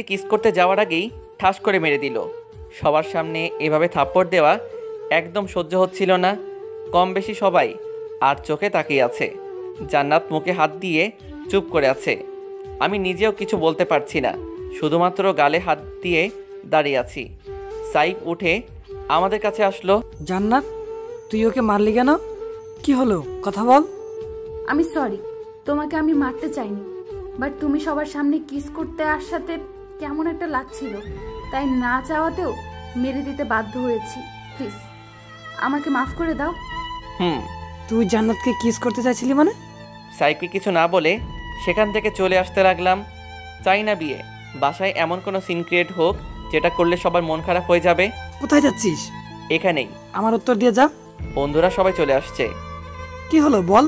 Kiss করতে যাওয়ার আগেই ঠাস করে মেরে দিল। সবার সামনে এভাবে থাপ্পড় দেওয়া একদম সহ্য হচ্ছিল না। কম বেশি সবাই আর চোখে তাকিয়ে আছে। জান্নাত মুখে হাত দিয়ে চুপ করে আছে। আমি নিজেও কিছু বলতে পারছি না, শুধুমাত্র গালে হাত দিয়ে দাঁড়িয়ে আছি। সাইফ উঠে আমাদের কাছে আসলো। জান্নাত, তুই ওকে মারলি কেন? কি হলো, কথা বল। আমি সরি, তোমাকে আমি মারতে চাইনি, বাট তুমি সবার সামনে কিস করতে আসাতে কেমন একটা লাগছিল, তাই না চাওয়াতেও মেরে দিতে বাধ্য হয়েছি। প্লিজ আমাকে মাফ করে দাও। তুই জান্নাতকে কিস করতে চাইছিলি মানে? সাইফকে কিছু না বলে সেখান থেকে চলে আসতে লাগলাম। চাই না বিয়ে বাসায় এমন কোনো সিন ক্রিয়েট হোক যেটা করলে সবার মন খারাপ হয়ে যাবে। কোথায় যাচ্ছিস? এখানেই। আমার উত্তর দিয়ে যা। বন্ধুরা সবাই চলে আসছে। কি হলো বল,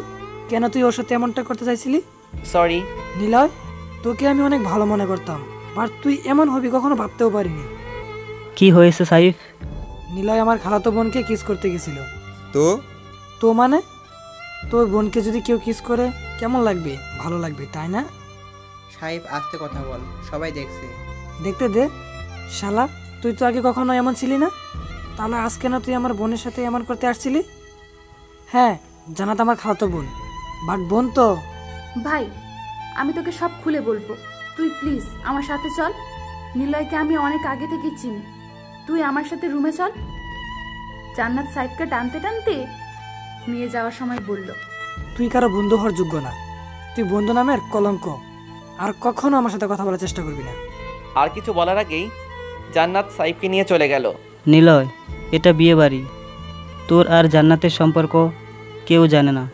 কেন তুই ওর সাথে এমনটা করতে চাইছিলি? সরি নিলয়, তোকে আমি অনেক ভালো মনে করতাম, আর তুই এমন হবি কখনো ভাবতেও পারিনি। কি হয়েছে সাইফ? নিলয় আমার খালাতো বোনকে কিস করতে গেছিল। তো মানে তোর বোনকে যদি কেউ কিস করে কেমন লাগবে? ভালো লাগবে, তাই না? সাইফ আস্তে কথা বল, সবাই দেখছে। দেখতে দে। শালা, তুই তো আগে কখনো এমন ছিলি না, তাহলে আজকে না তুই আমার বোনের সাথে এমন করতে আসছিলি? হ্যাঁ, জানাত আমার খালাতো বোন, বাট বোন তো। ভাই, আমি তোকে সব খুলে বলবো, তুই প্লিজ আমার সাথে চল। নিলয়কে আমি অনেক আগে থেকে চিনি, তুই আমার সাথে রুমে চল। জান্নাত সাইফকে টানতে টানতে নিয়ে যাওয়ার সময় বলল, তুই কারো বন্ধু হওয়ার যোগ্য না, তুই বন্ধু নামের কলঙ্ক, আর কখনো আমার সাথে কথা বলার চেষ্টা করবি না। আর কিছু বলার আগেই জান্নাত সাইফকে নিয়ে চলে গেল। নিলয়, এটা বিয়ে বাড়ি, তোর আর জান্নাতের সম্পর্ক কেউ জানে না,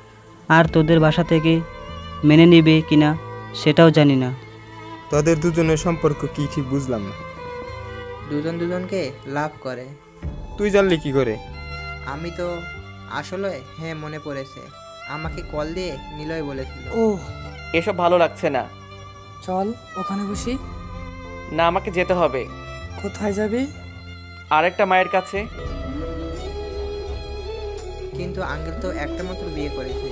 আর তোদের বাসা থেকে মেনে নেবে কিনা সেটাও জানি না। তাদের দুজনের সম্পর্ক কি ঠিক বুঝলাম না। দুজন দুজনকে লাভ করে। তুই জানলি কি করে? আমি তো আসলে হ্যাঁ, মনে পড়েছে, আমাকে কল দিয়ে নিলয় বলেছিল। ও, এসব ভালো লাগছে না। চল ওখানে বসি। না, আমাকে যেতে হবে। কোথায় যাবি? আরেকটা মায়ের কাছে। কিন্তু আঙ্কেল তো একটা মাত্র বিয়ে করেছে।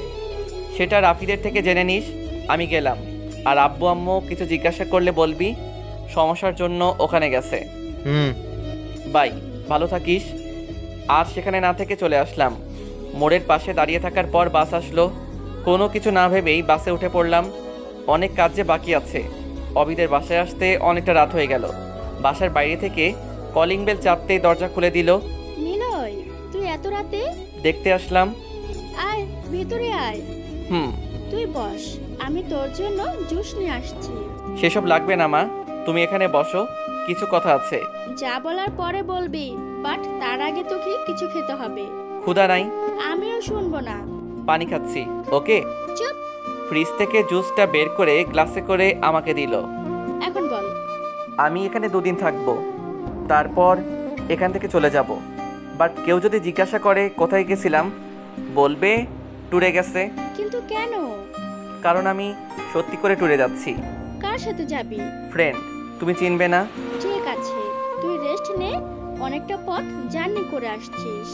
সেটা রাফিদের থেকে জেনে নিস। আমি গেলাম, আর আব্বু আম্মু কিছু জিজ্ঞাসা করলে বলবি সমস্যার জন্য ওখানে গেছে। বাই, ভালো থাকিস। আর সেখানে না থেকে চলে আসলাম। মোড়ের পাশে দাঁড়িয়ে থাকার পর বাস আসলো। কোনো কিছু না ভেবেই বাসে উঠে পড়লাম। অনেক কাজ যে বাকি আছে। অবিদের বাসায় আসতে অনেকটা রাত হয়ে গেল। বাসার বাইরে থেকে কলিং বেল চাপতেই দরজা খুলে দিল। নিলয়, তুই এত রাতে? দেখতে আসলাম। আয় ভিতরে আয়। তুই বস, আমি তোর জন্য জুস নিয়ে আসছি। সেসব লাগবে না মা, তুমি এখানে বসো, কিছু কথা আছে। যা বলার পরে বলবি, বাট তার আগে তোকে কিছু খেতে হবে। ক্ষুধা নাই। আমিও শুনবো না। পানি খাচ্ছি। ওকে। চুপ। ফ্রিজ থেকে জুসটা বের করে গ্লাসে করে আমাকে দিল। এখন বল। আমি এখানে 2 দিন থাকবো, তারপর এখান থেকে চলে যাব। বাট কেউ যদি জিজ্ঞাসা করে কোথায় গেছিলাম, বলবে ট্যুরে গেছে। কিন্তু কেন? কারণ আমি সত্যি করে ট্যুরে যাচ্ছি। কার সাথে যাবি? ফ্রেন্ড, তুমি চিনবে না। ঠিক আছে, তুই রেস্ট নে, অনেকটা পথ জার্নি করে আসছিস।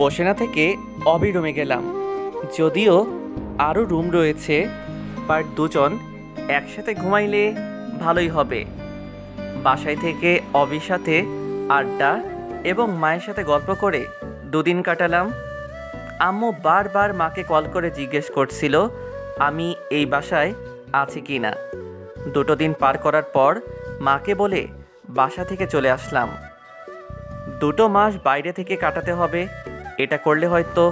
বসে না থেকে অবি রুমে গেলাম। যদিও আরও রুম রয়েছে, বাট দুজন একসাথে ঘুমাইলে ভালোই হবে। বাসায় থেকে অবির সাথে আড্ডা এবং মায়ের সাথে গল্প করে 2 দিন কাটালাম। আম্মু বারবার মাকে কল করে জিজ্ঞেস করছিল আমি এই বাসায় আছি কি না। 2 দিন পার করার পর মাকে বলে বাসা থেকে চলে আসলাম। 2 মাস বাইরে থেকে কাটাতে হবে। এটা করলে হয়তো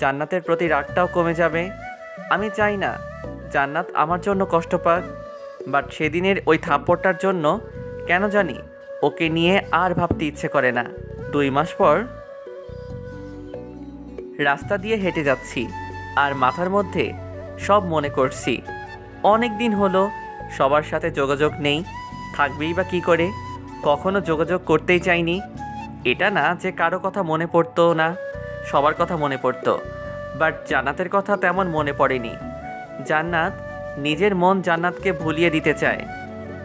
জান্নাতের প্রতি রাগটাও কমে যাবে। আমি চাই না জান্নাত আমার জন্য কষ্ট পাক, বাট সেদিনের ওই থাপ্পড়টার জন্য কেন জানি ওকে নিয়ে আর ভাবতে ইচ্ছে করে না। 2 মাস পর রাস্তা দিয়ে হেঁটে যাচ্ছি, আর মাথার মধ্যে সব মনে করছি। অনেক দিন হলো সবার সাথে যোগাযোগ নেই, থাকবেই বা কী করে। কখনো যোগাযোগ করতেই চাইনি। এটা না যে কারো কথা মনে পড়তো না, সবার কথা মনে পড়তো, বাট জান্নাতের কথা তেমন মনে পড়েনি। জান্নাত নিজের মন জান্নাতকে ভুলিয়ে দিতে চায়।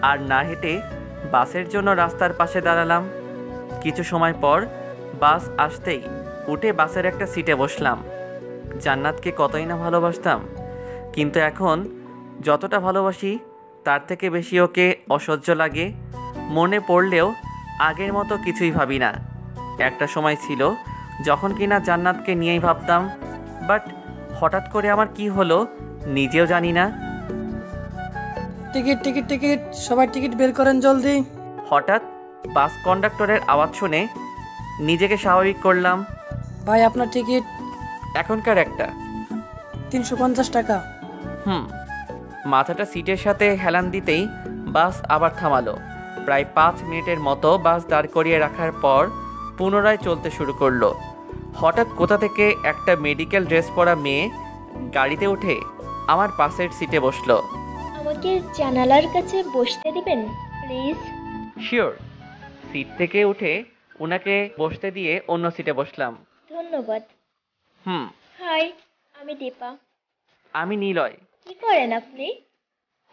আর না হেঁটে বাসের জন্য রাস্তার পাশে দাঁড়ালাম। কিছু সময় পর বাস আসতেই উঠে বাসের একটা সিটে বসলাম। জান্নাতকে কতই না ভালোবাসতাম, কিন্তু এখন যতটা ভালোবাসি তার থেকে বেশি ওকে অসহ্য লাগে। মনে পড়লেও আগের মতো কিছুই ভাবি না। একটা সময় ছিল যখন কিনা জান্নাতকে নিয়েই ভাবতাম, বাট হঠাৎ করে আমার কি হলো নিজেও জানি না। টিকিট টিকিট টিকিট, সবাই টিকিট বের করেন জলদি। হঠাৎ বাস কন্ডাক্টরের আওয়াজ শুনে নিজেকে স্বাভাবিক করলাম। ভাই আপনার টিকিট। এখনকার একটা 350 টাকা। মাথাটা সিটের সাথে হেলান দিতেই বাস আবার থামালো। প্রায় 5 মিনিটের মতো বাস দাঁড় করিয়ে রাখার পর পুনরায় চলতে শুরু করলো। হঠাৎ কোথা থেকে একটা মেডিকেল ড্রেস পরা মেয়ে গাড়িতে উঠে আমার পাশের সিটে বসলো। আমাকে জানালার কাছে বসতে দিবেন প্লিজ? শিওর। সিট থেকে উঠে ওনাকে বসতে দিয়ে অন্য সিটে বসলাম। ধন্যবাদ। হাই, আমি দীপা। আমি নিলয়। কি করেন আপনি?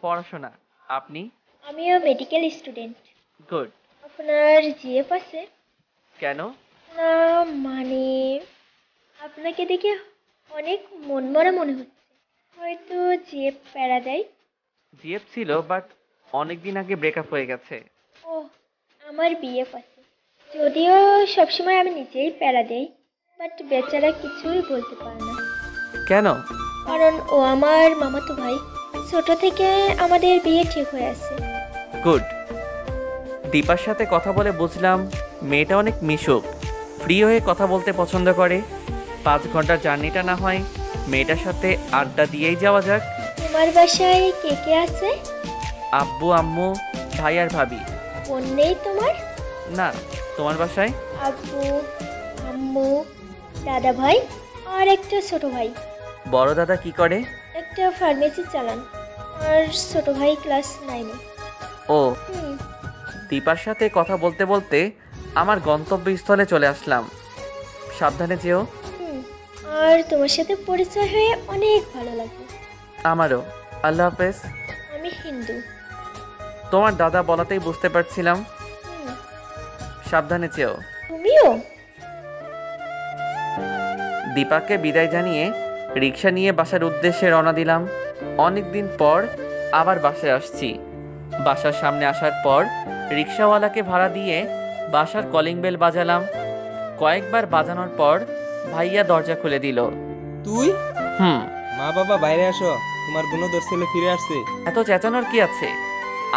পড়াশোনা। আপনি? আমিও মেডিকেল স্টুডেন্ট। গুড। আপনার জিএফ আছে? কেন? না মানে আপনাকে দেখে অনেক মনমরা মনে হচ্ছে, হয়তো জিএফ প্যারা দেয়। জিএফ ছিল, বাট অনেক দিন আগে ব্রেকআপ হয়ে গেছে। ও, আমার বিএফ আছে, যদিও সবসময় আমি নিজেই প্যারা দেই, বাট বেচারা কিছুই বলতে পারে না। কেন? কারণ ও আমার মামাতো ভাই, ছোট থেকে আমাদের বিয়ে ঠিক হয়ে আছে। গুড। দীপার সাথে কথা বলে বুঝলাম মেয়েটা অনেক মিশুক, ফ্রি হয়ে কথা বলতে পছন্দ করে। 5 ঘন্টার জার্নিটা না হয় মেয়েটার সাথে আড্ডা দিয়েই যাওয়া যাক। তোমার বাসায় কে কে আছে? আব্বু, আম্মু, ভাই আর ভাবি। বোন নেই তোমার? না। তোমার বাসায়? আব্বু, আম্মু, দাদা ভাই আর একটা ছোট ভাই। বড় দাদা কি করে? একটা ফার্মেসি চালান, আর ছোট ভাই ক্লাস 9-এ। ও। দীপার সাথে কথা বলতে বলতে আমার গন্তব্যস্থলে চলে আসলাম। সাবধানে যেও। আর তোমার সাথে পরিচয় হয়ে অনেক ভালো লাগলো। আমারও। আল্লাহ হাফেজ। আমি হিন্দু। তোমার দাদা বলাতেই বুঝতে পারছিলাম। সাবধানে যেও। তুমিও? দীপাকে বিদায় জানিয়ে রিক্সা নিয়ে বাসার উদ্দেশ্যে রওনা দিলাম। অনেক দিন পর আবার বাসায় আসছি। বাসার সামনে আসার পর রিক্সাওয়ালাকে ভাড়া দিয়ে বাসার কলিং বেল বাজালাম। কয়েকবার বাজানোর পর ভাইয়া দরজা খুলে দিল। তুই? মা বাবা বাইরে আসো, তোমার গুণধর ছেলে ফিরে আসছে। এত চেঁচানোর কি আছে?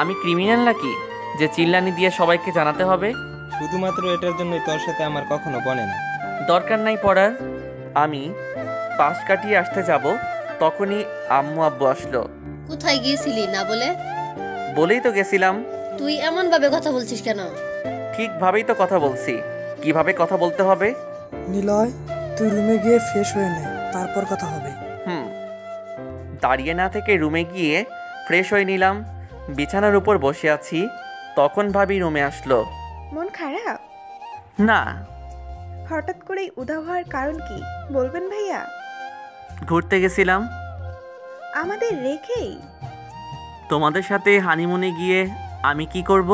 আমি ক্রিমিনাল নাকি যে চিল্লানি দিয়ে সবাইকে জানাতে হবে? শুধুমাত্র এটার জন্যই তোর সাথে আমার কখনো বনে না। দরকার নাই পড়ার। আমি পাশ কাটিয়ে আসতে যাব, তখনই আম্মু আব্বু আসলো। কোথায় গিয়েছিলি না বলে? বলেই তো গেছিলাম। তুই এমন ভাবে কথা বলছিস কেন? ঠিকভাবেই তো কথা বলছি। কিভাবে কথা বলতে হবে? নিলয়, তুই রুমে গিয়ে ফ্রেশ হয়ে নে, তারপর কথা হবে। দাঁড়িয়ে না থেকে রুমে গিয়ে ফ্রেশ হয়ে নিলাম। বিছানার উপর বসে আছি, তখন ভাবি রুমে আসলো। মন খারাপ? না। হঠাৎ করেই উধাও হওয়ার কারণ কি বলবেন ভাইয়া? ঘুরতে গেছিলাম। আমাদের রেখেই? তোমাদের সাথে হানিমুনে গিয়ে আমি কি করব?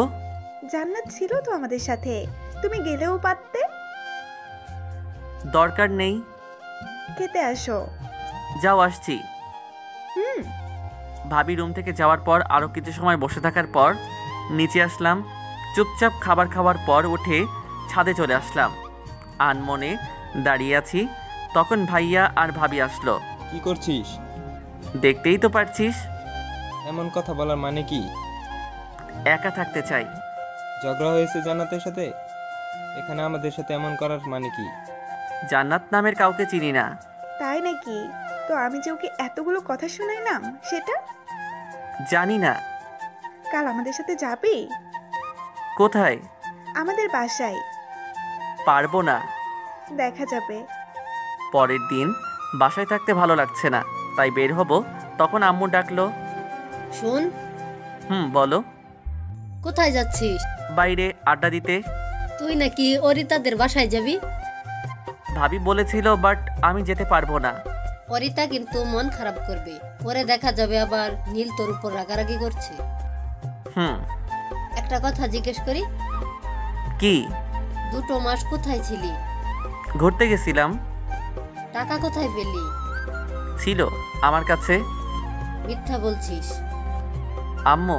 জান্নাত ছিল তো আমাদের সাথে, তুমি গেলেও পারতে। দরকার নেই। খেতে আসো। যাও, আসছি। ভাবি রুম থেকে যাওয়ার পর আরও কিছু সময় বসে থাকার পর নিচে আসলাম। চুপচাপ খাবার খাওয়ার পর উঠে ছাদে চলে আসলাম। আনমনে দাঁড়িয়ে আছি, তখন ভাইয়া আর ভাবি আসলো। কি করছিস? দেখতেই তো পারছিস। এমন কথা বলার মানে কি? একা থাকতে চাই। ঝগড়া হয়েছে জান্নাতের সাথে? এখানে আমাদের সাথে এমন করার মানে কি? জান্নাত নামের কাউকে চিনি না। তাই নাকি? তো আমি যে ওকে এতগুলো কথা শোনাইলাম সেটা? জানি না। কাল আমাদের সাথে যাবে? কোথায়? আমাদের বাসায়। পারবো না। দেখা যাবে। পরের দিন বাসায় থাকতে ভালো লাগছে না, তাই বের হব। তখন আম্মু ডাকলো। শোন। বলো। কোথায় যাচ্ছিস? বাইরে আড্ডা দিতে। তুই নাকি অরিতাদের বাসায় যাবি? ভাবি বলেছিল, বাট আমি যেতে পারবো না। অরিতা কিন্তু মন খারাপ করবে, পরে দেখা যাবে আবার নীল তোর উপর রাগারাগি করছে। একটা কথা জিজ্ঞেস করি? কি? 2 মাস কোথায় ছিলি? ঘুরতে গেছিলাম। টাকা কোথায় পেলি? ছিল আমার কাছে। মিথ্যা বলছিস। আম্মু,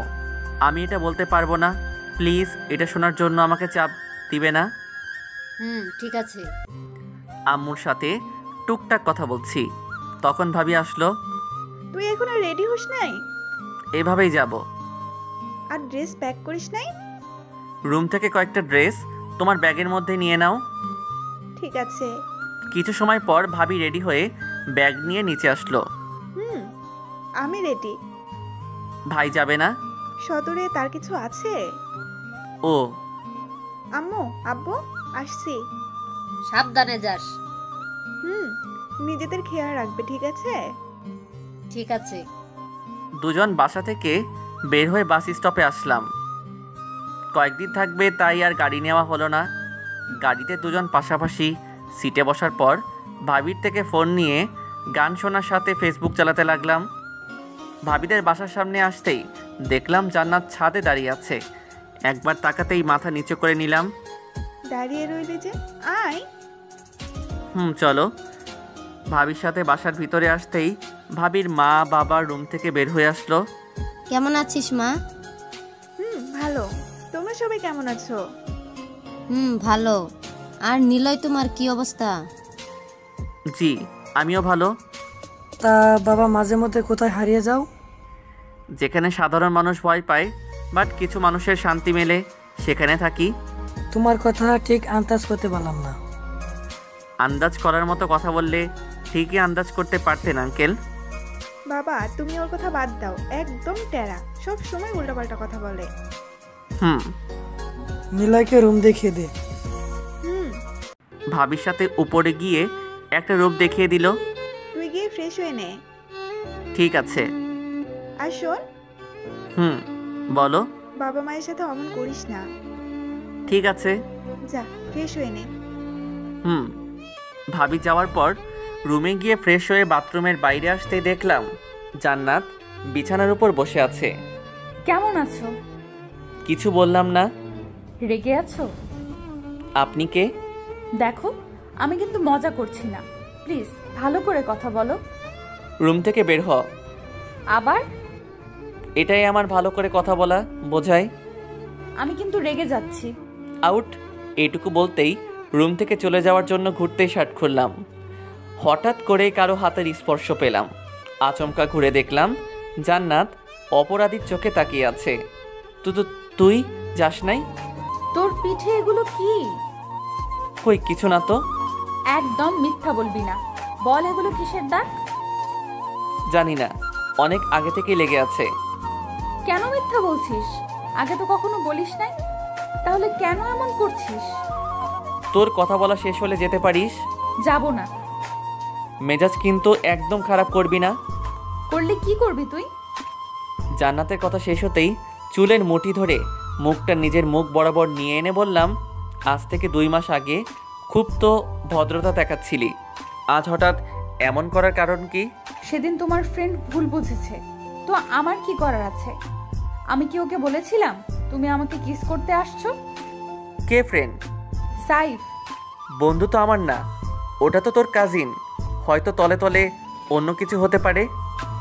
আমি এটা বলতে পারবো না। প্লিজ, এটা শোনার জন্য আমাকে চাপ দিবে না। ঠিক আছে। আম্মুর সাথে টুকটাক কথা বলছি, তখন ভাবি আসলো। তুই এখনো রেডি হোস নাই? এভাবেই যাব। আর ড্রেস প্যাক করিস নাই? রুম থেকে কয়েকটা ড্রেস তোমার ব্যাগের মধ্যে নিয়ে নাও। ঠিক আছে। কিছু সময় পর ভাবি রেডি হয়ে ব্যাগ নিয়ে নিচে আসলো। আমি রেডি। ভাই যাবে না? সদরে তার কিছু আছে। ও আম্মু, আব্বু, আসছি। সাবধানে যাস। নিজেদের খেয়াল রাখবে, ঠিক আছে? ঠিক আছে। দুজন বাসা থেকে বের হয়ে বাস স্টপে আসলাম। কয়েকদিন থাকবে তাই আর গাড়ি নেওয়া হলো না। গাড়িতে দুজন পাশাপাশি সিটে বসার পর ভাবির থেকে ফোন নিয়ে গান শোনার সাথে ফেসবুক চালাতে লাগলাম। ভাবিদের বাসার সামনে আসতেই দেখলাম জান্নাত ছাদে দাঁড়িয়ে আছে। একবার তাকাতেই মাথা নিচু করে নিলাম। দাঁড়িয়ে রইলে যে, আয়। চলো। ভাবির সাথে বাসার ভিতরে আসতেই ভাবির মা বাবা রুম থেকে বের হয়ে আসলো। কেমন আছিস মা? ভালো। তোমরা সবাই কেমন আছো? ভালো। আর নিলয়, তোমার কি অবস্থা? জি, আমিও ভালো। তা বাবা, মাঝে মধ্যে কোথায় হারিয়ে যাও? যেখানে সাধারণ মানুষ ভয় পায় বাট কিছু মানুষের শান্তি মেলে, সেখানে থাকি। তোমার কথা ঠিক আন্দাজ করতে পারলাম না। আন্দাজ করার মতো কথা বললে ঠিকই আন্দাজ করতে পারতেন আঙ্কেল। বাবা, তুমি ওর কথা বাদ দাও। একদম টেরা, সব সময় উল্টাপাল্টা কথা বলে। নিলয়কে রুম দেখিয়ে দে। ভাবির সাথে উপরে গিয়ে একটা রূপ দেখিয়ে দিল। তুই গিয়ে ফ্রেশ হয়ে নে। ঠিক আছে। আর শোন। বলো। বাবা মায়ের সাথে অমন করিস না। ঠিক আছে। যা, ফ্রেশ হয়ে নে। ভাবি যাওয়ার পর রুমে গিয়ে ফ্রেশ হয়ে বাথরুমের বাইরে আসতেই দেখলাম জান্নাত বিছানার উপর বসে আছে। কেমন আছো? কিছু বললাম না। রেগে আছো? আপনি কে? দেখো, আমি কিন্তু মজা করছি না। প্লিজ ভালো করে কথা বলো। রুম থেকে বের হ। আবার? এটাই আমার ভালো করে কথা বলা বোঝায়। আমি কিন্তু রেগে যাচ্ছি। আউট। এইটুকু বলতেই রুম থেকে চলে যাওয়ার জন্য ঘুরতেই শার্ট খুললাম। হঠাৎ করে কারো হাতের স্পর্শ পেলাম। আচমকা ঘুরে দেখলাম জান্নাত অপরাধীর চোখে তাকিয়ে আছে। তুই যাস নাই? তোর পিঠে এগুলো কি? কই, কিছু না তো। একদম মিথ্যা বলবি না। বল, এগুলো কিসের দাগ? জানি না, অনেক আগে থেকেই লেগে আছে। কেন মিথ্যা বলছিস? আগে তো কখনো বলিস নাই, তাহলে কেন এমন করছিস? তোর কথা বলা শেষ হলে যেতে পারিস। যাব না। মেজাজ কিন্তু একদম খারাপ করবি না। করলে কি করবি তুই? জান্নাতের কথা শেষ হতেই চুলের মুঠি ধরে মুখটা নিজের মুখ বরাবর নিয়ে এনে বললাম, আজ থেকে 2 মাস আগে খুব তো ভদ্রতা দেখাচ্ছিলি, আজ হঠাৎ এমন করার কারণ কি? সেদিন তোমার ফ্রেন্ড ভুল বুঝেছে, তো আমার কি করার আছে? আমি কি ওকে বলেছিলাম তুমি আমাকে কিস করতে আসছো? কে ফ্রেন্ড? সাইফ। বন্ধু তো আমার না, ওটা তো তোর কাজিন। হয়তো তলে তলে অন্য কিছু হতে পারে।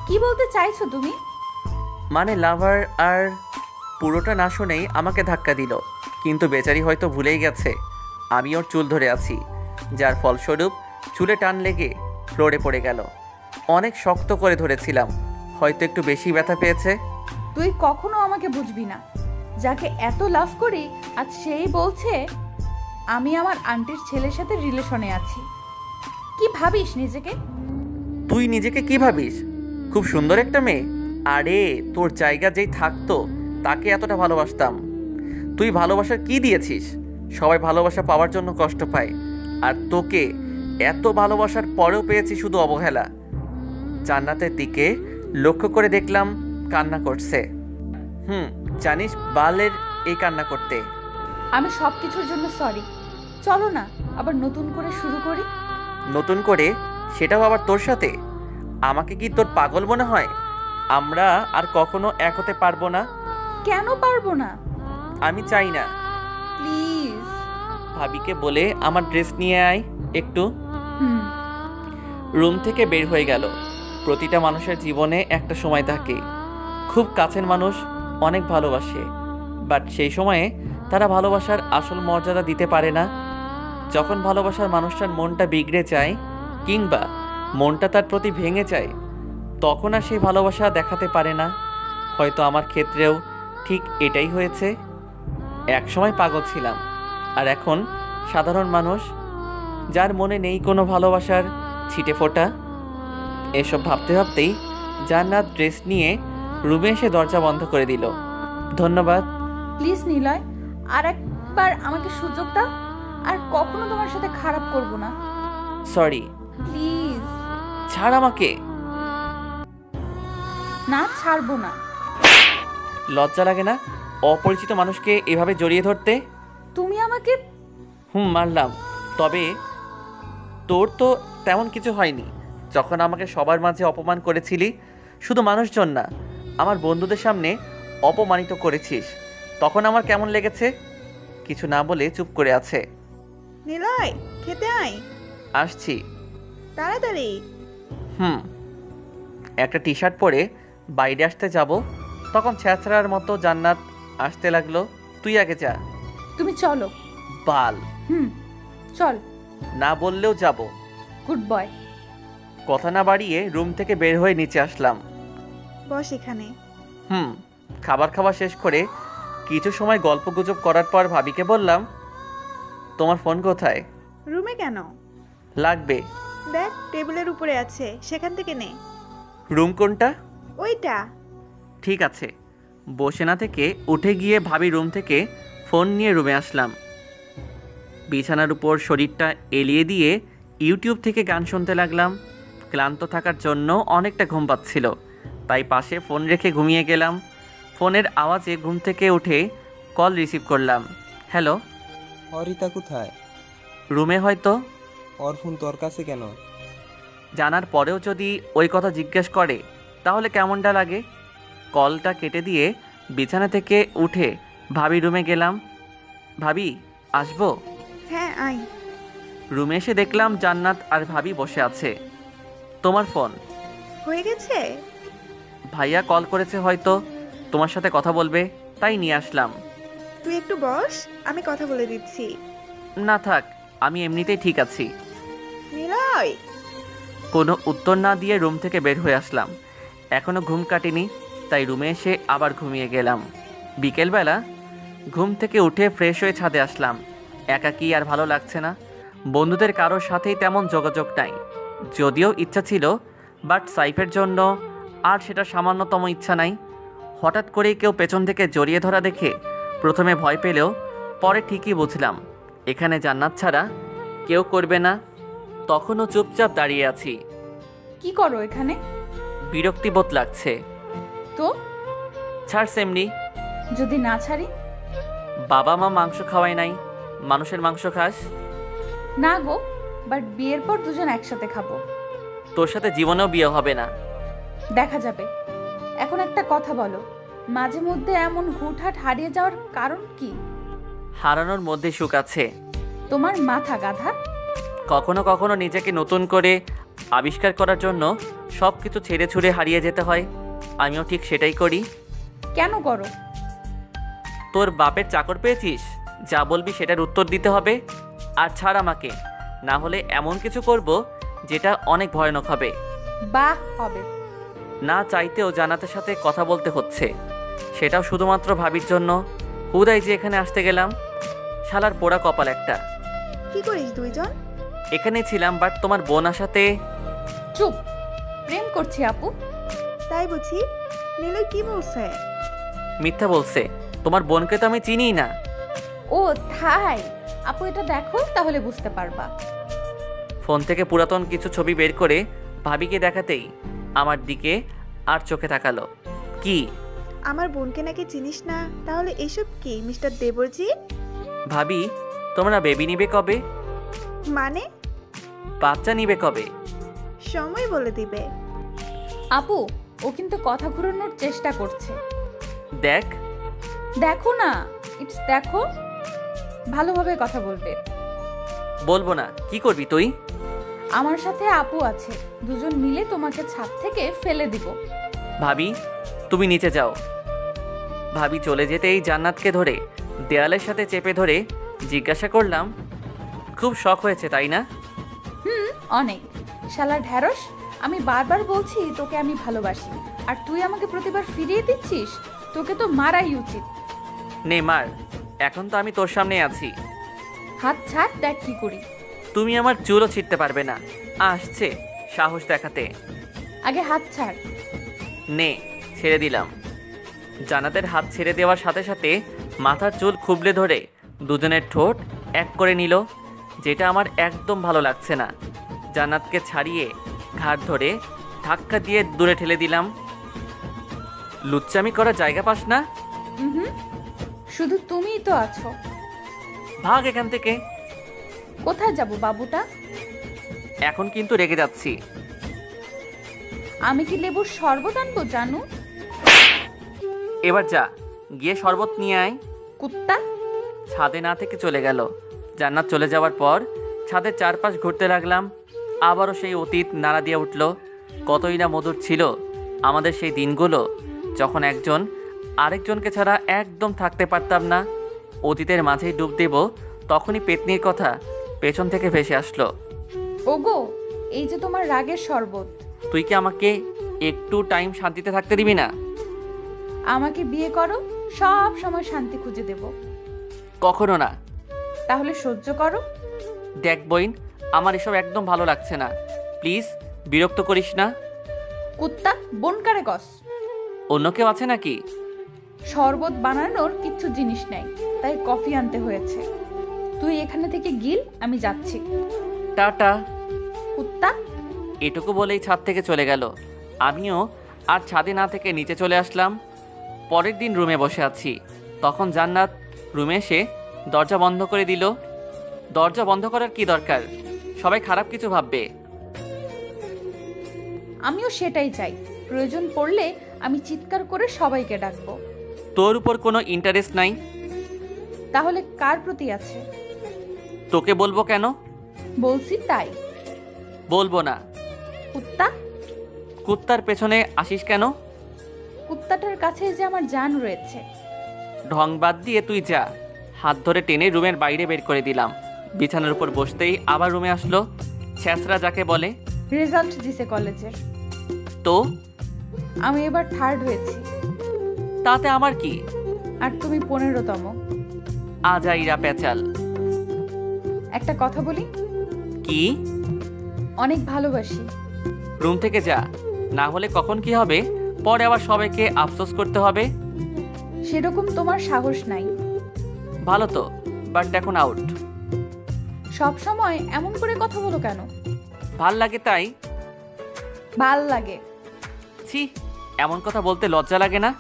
কি বলতে চাইছো তুমি? মানে লাভার। আর পুরোটা না শুনেই আমাকে ধাক্কা দিল, কিন্তু বেচারি হয়তো ভুলেই গেছে আমি ওর চুল ধরে আছি, যার ফলস্বরূপ চুলে টান লেগে ফ্লোরে পড়ে গেল। অনেক শক্ত করে ধরেছিলাম, হয়তো একটু বেশি ব্যথা পেয়েছে। তুই কখনো আমাকে বুঝবি না। যাকে এত লাভ করি আজ সেই বলছে আমি আমার আন্টির ছেলের সাথে রিলেশনে আছি। কি ভাবিস নিজেকে? তুই নিজেকে কি ভাবিস? খুব সুন্দর একটা মেয়ে। আরে তোর জায়গা যেই থাকতো তাকে এতটা ভালোবাসতাম। তুই ভালোবাসার কি দিয়েছিস? সবাই ভালোবাসা পাওয়ার জন্য কষ্ট পায়, আর তোকে এত ভালোবাসার পরেও পেয়েছি শুধু অবহেলা। জান্নাতের দিকে লক্ষ্য করে দেখলাম কান্না করছে। জানিস বালের এই কান্না করতে। আমি সব কিছুর জন্য সরি। চলো না আবার নতুন করে শুরু করি। নতুন করে? সেটাও আবার তোর সাথে? আমাকে কি তোর পাগল মনে হয়? আমরা আর কখনো এক হতে পারবো না। কেন পারবো না? আমি চাই না। প্লিজ। ভাবিকে বলে আমার ড্রেস নিয়ে আয় একটু। রুম থেকে বের হয়ে গেল। প্রতিটা মানুষের জীবনে একটা সময় থাকে, খুব কাছের মানুষ অনেক ভালোবাসে, বাট সেই সময়ে তারা ভালোবাসার আসল মর্যাদা দিতে পারে না। যখন ভালোবাসার মানুষটার মনটা বিগড়ে যায় কিংবা মনটা তার প্রতি ভেঙে যায়, তখন আর সেই ভালোবাসা দেখাতে পারে না। হয়তো আমার ক্ষেত্রেও ঠিক এটাই হয়েছে। একসময় পাগল ছিলাম, আর এখন সাধারণ মানুষ, যার মনে নেই কোনো ভালোবাসার ছিটে ফোঁটা। এসব ভাবতে ভাবতেই জান্নাত ড্রেস নিয়ে রুমে এসে দরজা বন্ধ করে দিল। ধন্যবাদ। প্লিজ নিলয়, আর একবার আমাকে সুযোগ দাও, আর কখনো তোমার সাথে খারাপ করব না। সরি। প্লিজ। ছাড় আমাকে। না, ছাড়বো না। লজ্জা লাগে না অপরিচিত মানুষকে এভাবে জড়িয়ে ধরতে? তুমি আমাকে মারলাম, তবে তোর তো তেমন কিছু হয়নি। যখন আমাকে সবার মাঝে অপমান করেছিলি, শুধু মানুষজন না, আমার বন্ধুদের সামনে অপমানিত করেছিস, তখন আমার কেমন লেগেছে? কিছু না বলে চুপ করে আছে। নিলয়, খেতে আয়। আসছি। তাড়াতাড়ি। একটা টি শার্ট পরে বাইরে আসতে যাব, তখন ছ্যাঁচড়ার মতো জান্নাত আসতে লাগলো। তুই আগে যা। তুমি চলো। বাল। চল। না বললেও যাব। Good boy. কথা না বাড়িয়ে রুম থেকে বের হয়ে নিচে আসলাম। বস এখানে। খাবার খাওয়া শেষ করে কিছু সময় গল্পগুজব করার পর ভাবিকে বললাম, তোমার ফোন কোথায়? রুমে কেন? লাগবে। দেখ, টেবিলের উপরে আছে, সেখান থেকে নে। রুম কোনটা? ওইটা। ঠিক আছে। বসে না থেকে উঠে গিয়ে ভাবি রুম থেকে ফোন নিয়ে রুমে আসলাম। বিছানার উপর শরীরটা এলিয়ে দিয়ে ইউটিউব থেকে গান শুনতে লাগলাম। ক্লান্ত থাকার জন্য অনেকটা ঘুম পাচ্ছিল, তাই পাশে ফোন রেখে ঘুমিয়ে গেলাম। ফোনের আওয়াজে ঘুম থেকে উঠে কল রিসিভ করলাম। হ্যালো। অরিতা কোথায়? রুমে হয়তো। ওর ফোন তোর কাছে কেন? জানার পরেও যদি ওই কথা জিজ্ঞেস করে তাহলে কেমনটা লাগে? কলটা কেটে দিয়ে বিছানা থেকে উঠে ভাবি রুমে গেলাম। ভাবি, আসবো? হ্যাঁ, আয়। রুমে এসে দেখলাম জান্নাত আর ভাবি বসে আছে। তোমার ফোন হয়ে গেছে? ভাইয়া কল করেছে, হয়তো তোমার সাথে কথা বলবে, তাই নিয়ে আসলাম। তুই একটু বস, আমি কথা বলে দিচ্ছি। না থাক, আমি এমনিতেই ঠিক আছি। নিলয়। কোনো উত্তর না দিয়ে রুম থেকে বের হয়ে আসলাম। এখনো ঘুম কাটেনি, তাই রুমে এসে আবার ঘুমিয়ে গেলাম। বিকেলবেলা ঘুম থেকে উঠে ফ্রেশ হয়ে ছাদে আসলাম। একাকী আর ভালো লাগছে না। বন্ধুদের কারোর সাথেই তেমন যোগাযোগ নাই। যদিও ইচ্ছা ছিল, বাট সাইফের জন্য আর সেটা সামান্যতম ইচ্ছা নাই। হঠাৎ করেই কেউ পেছন থেকে জড়িয়ে ধরা দেখে প্রথমে ভয় পেলেও পরে ঠিকই বুঝলাম এখানে জান্নাত ছাড়া কেউ করবে না। তখনও চুপচাপ দাঁড়িয়ে আছি। কি করো এখানে? বিরক্তিবোধ লাগছে। তো ছাড় সেমনি। যদি না ছাড়ি? বাবা মা মাংস খাওয়ায় নাই, মানুষের মাংস খাস? না গো, বাট বিয়ের পর দুজন একসাথে খাবো। তোর সাথে জীবনেও বিয়ে হবে না। দেখা যাবে। এখন একটা কথা বলো, মাঝে মধ্যে এমন হুটহাট হারিয়ে যাওয়ার কারণ কি? হারানোর মধ্যে সুখ আছে। তোমার মাথা গাধা। কখনো কখনো নিজেকে নতুন করে আবিষ্কার করার জন্য সব কিছু ছেড়ে ছুড়ে হারিয়ে যেতে হয়। আমিও ঠিক সেটাই করি। কেন করো? তোর বাপের চাকর পেয়েছিস, যা বলবি সেটার উত্তর দিতে হবে। আর ছাড় আমাকে, না হলে এমন কিছু করব যেটা অনেক ভয়ানক হবে। বাহ, হবে। না চাইতেও জান্নাতের সাথে কথা বলতে হচ্ছে, সেটাও শুধুমাত্র ভাবির জন্য। হুদাই যে এখানে আসতে গেলাম। শালার পোড়া কপাল একটা। কি করিস দুইজন? এখানে ছিলাম, বাট তোমার বোন আসাতে। চুপ, প্রেম করছি আপু। তাই বুঝি? নিলয় কি বলছে? মিথ্যা বলছে, তোমার বোনকে তো আমি চিনিই না। ও তাই? আপু এটা দেখো, তাহলে বুঝতে পারবা। ফোন থেকে পুরাতন কিছু ছবি বের করে ভাবিকে দেখাতেই আমার দিকে আর চোখে তাকালো। কি? আমার বোনকে নাকি চিনিস না? তাহলে এসব কি মিস্টার দেবরজিৎ? ভাবি, তোমরা বেবি নিবে কবে? মানে? বাচ্চা নিবে কবে? সময় বলে দিবে। আপু, ও কিন্তু কথা ঘুরানোর চেষ্টা করছে। দেখ। দেখো না, ইটস দেখো। ভালোভাবে কথা বলবে। বলবো না, কি করবি তুই? আমার সাথে আপু আছে, দুজন মিলে তোমাকে ছাদ থেকে ফেলে দিব। ভাবি তুমি নিচে যাও। ভাবি চলে যেতেই জান্নাতকে ধরে দেয়ালের সাথে চেপে ধরে জিজ্ঞাসা করলাম, খুব শখ হয়েছে তাই না? অনেক। শালা ঢ্যাঁড়স, আমি বারবার বলছি তোকে আমি ভালোবাসি, আর তুই আমাকে প্রতিবার ফিরিয়ে দিচ্ছিস। তোকে তো মারাই উচিত। নে মার, এখন তো আমি তোর সামনে আছি। হাত ছাড়, দেখ কি করি। তুমি আমার চুলও ছিঁড়তে পারবে না। আসছে সাহস দেখাতে। আগে হাত ছাড়। নে, ছেড়ে দিলাম। জান্নাতের হাত ছেড়ে দেওয়ার সাথে সাথে মাথার চুল খুবলে ধরে দুজনের ঠোঁট এক করে নিল, যেটা আমার একদম ভালো লাগছে না। জান্নাতকে ছাড়িয়ে ঘাট ধরে ধাক্কা দিয়ে দূরে ঠেলে দিলাম। লুচ্চামি করার জায়গা পাস না? শুধু তুমিই তো আছো। ভাগ এখান থেকে। কোথায় যাব বাবুটা? এখন কিন্তু রেগে যাচ্ছি। আমি কি লেবুর শরবত আনবো জানু? এবার যা, গিয়ে শরবত নিয়ে আয়। কুত্তা! ছাদে না থেকে চলে গেল। জান্নাত চলে যাওয়ার পর ছাদের চারপাশ ঘুরতে লাগলাম। আবারও সেই অতীত নাড়া দিয়ে উঠল। কতই না মধুর ছিল আমাদের সেই দিনগুলো, যখন একজন আরেকজনকে ছাড়া একদম থাকতে পারতাম না। অতীতের মাঝেই ডুব দেব, তখনই পেতনির কথা পেছন থেকে ভেসে আসলো। ওগো, এই যে তোমার রাগের শরবত। তুই কি আমাকে একটু টাইম শান্তিতে থাকতে দিবি না? আমাকে বিয়ে করো, সব সময় শান্তি খুঁজে দেব। কখনো না। তাহলে সহ্য করো। দেখ বইন, আমার এসব একদম ভালো লাগছে না। প্লিজ বিরক্ত করিস না। কুত্তা, বনকারে গস। অন্য কেউ আছে নাকি? শরবত বানানোর কিচ্ছু জিনিস নেই, তাই কফি আনতে হয়েছে। তুই এখানে থেকে গিল, আমি যাচ্ছি। টাটা। কুত্তা! এটুকু বলেই ছাদ থেকে চলে গেল। আমিও আর ছাদে না থেকে নিচে চলে আসলাম। পরের দিন রুমে বসে আছি, তখন জান্নাত রুমে এসে দরজা বন্ধ করে দিল। দরজা বন্ধ করার কি দরকার? সবাই খারাপ কিছু ভাববে। আমিও সেটাই চাই। প্রয়োজন পড়লে আমি চিৎকার করে সবাইকে ডাকবো। তোর উপর কোনো ইন্টারেস্ট নাই। তাহলে কার প্রতি আছে? তোকে বলবো কেন? বলছি তাই। বলবো না। কুত্তা! কুত্তার পেছনে আসিস কেন? কুত্তাটার কাছে যে আমার জান রয়েছে। ঢং বাদ দিয়ে তুই যা। হাত ধরে টেনে রুমের বাইরে বের করে দিলাম। বিছানার উপর বসতেই আবার রুমে আসলো। ছ্যাঁচড়া যাকে বলে। রেজাল্ট দিছে কলেজের। তো আমি এবার 3rd হয়েছি। তাতে আমার কি? আর তুমি 15তম। আজাইরা পেঁচাল। একটা কথা বলি? কি? অনেক ভালোবাসি। রুম থেকে যা, না হলে কখন কি হবে পরে আবার সবাইকে আফসোস করতে হবে। সেরকম তোমার সাহস নাই। ভালো তো, বাট এখন আউট। সব সময় এমন করে কথা বলো কেন? ভাল লাগে তাই। ভাল লাগে। ছি, এমন কথা বলতে লজ্জা লাগে না?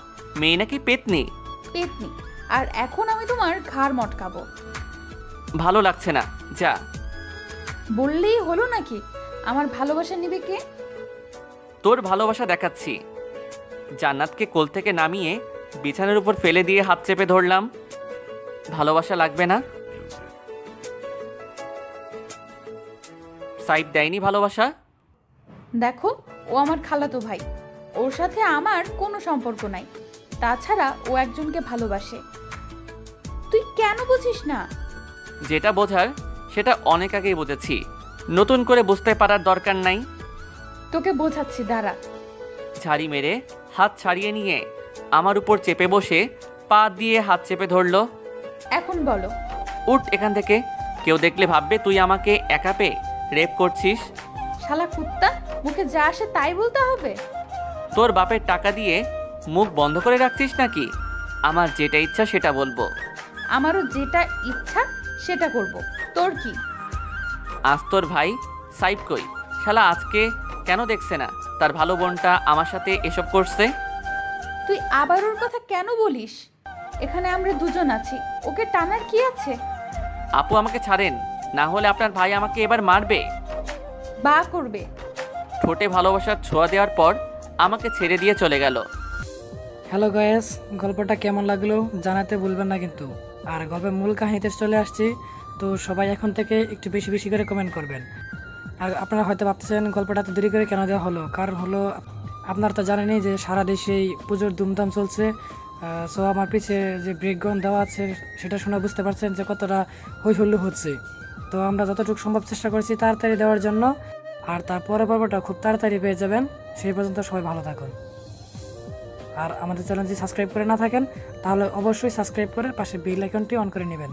মেয়ে নাকি পেতনি? পেতনি। আর এখন আমি তোমার ঘাড় মটকাবো। ভালো লাগছে না, যা। বললেই হলো নাকি? আমার ভালোবাসা নিবে কে? তোর ভালোবাসা দেখাচ্ছি। জান্নাতকে কোল থেকে নামিয়ে বিছানার উপর ফেলে দিয়ে হাত চেপে ধরলাম। ভালোবাসা লাগবে না? সাইড দেয়নি ভালোবাসা? দেখো, ও আমার খালাতো ভাই। ওর সাথে আমার কোনো সম্পর্ক নাই। তাছাড়া ও একজনকে ভালোবাসে। তুই কেন বুঝিস না? যেটা বোঝার সেটা অনেক আগেই বুঝেছি, নতুন করে বুঝতে পারার দরকার নাই। তোকে বোঝাচ্ছি, দাঁড়া। ঝাড়ি মেরে হাত ছাড়িয়ে নিয়ে আমার উপর চেপে বসে পা দিয়ে হাত চেপে ধরলো। এখন বলো। উঠ এখান থেকে, কেউ দেখলে ভাববে তুই আমাকে একা পেয়ে রেপ করছিস। শালা কুত্তা, মুখে যা আসে তাই বলতে হবে? তোর বাপের টাকা দিয়ে মুখ বন্ধ করে রাখছিস নাকি? আমার যেটা ইচ্ছা সেটা বলবো। আমারও যেটা ইচ্ছা সেটা করব। তোর কি? আজ তোর ভাই সাইব কই? শালা আজকে কেন দেখছে না তার ভালো বোনটা আমার সাথে এসব করছে? তুই আবার ওর কথা কেন বলিস? এখানে আমরা দুজন আছি, ওকে টানার কি আছে? আপু আমাকে ছাড়েন, না হলে আপনার ভাই আমাকে এবার মারবে। বা করবে। ঠোঁটে ভালোবাসার ছোঁয়া দেওয়ার পর আমাকে ছেড়ে দিয়ে চলে গেল। হ্যালো গায়েস, গল্পটা কেমন লাগলো জানাতে ভুলবেন না কিন্তু। আর গল্পের মূল কাহিনীতে চলে আসছি, তো সবাই এখন থেকে একটু বেশি বেশি করে কমেন্ট করবেন। আর আপনারা হয়তো ভাবতেছেন গল্পটা এত দেরি করে কেন দেওয়া হলো, কারণ হলো আপনারা তো জানেনই যে সারা দেশেই পুজোর ধুমধাম চলছে। সো আমার পিছিয়ে যে ব্রেকগ্রাউন্ড দেওয়া আছে সেটা শুনে বুঝতে পারছেন যে কতটা হই হুল্লোড় হচ্ছে। তো আমরা যতটুকু সম্ভব চেষ্টা করেছি তাড়াতাড়ি দেওয়ার জন্য। আর তারপরের পর্বটা খুব তাড়াতাড়ি পেয়ে যাবেন। সেই পর্যন্ত সবাই ভালো থাকুন। আর আমাদের চ্যানেল যদি সাবস্ক্রাইব করে না থাকেন তাহলে অবশ্যই সাবস্ক্রাইব করে পাশে বেল আইকনটি অন করে নেবেন।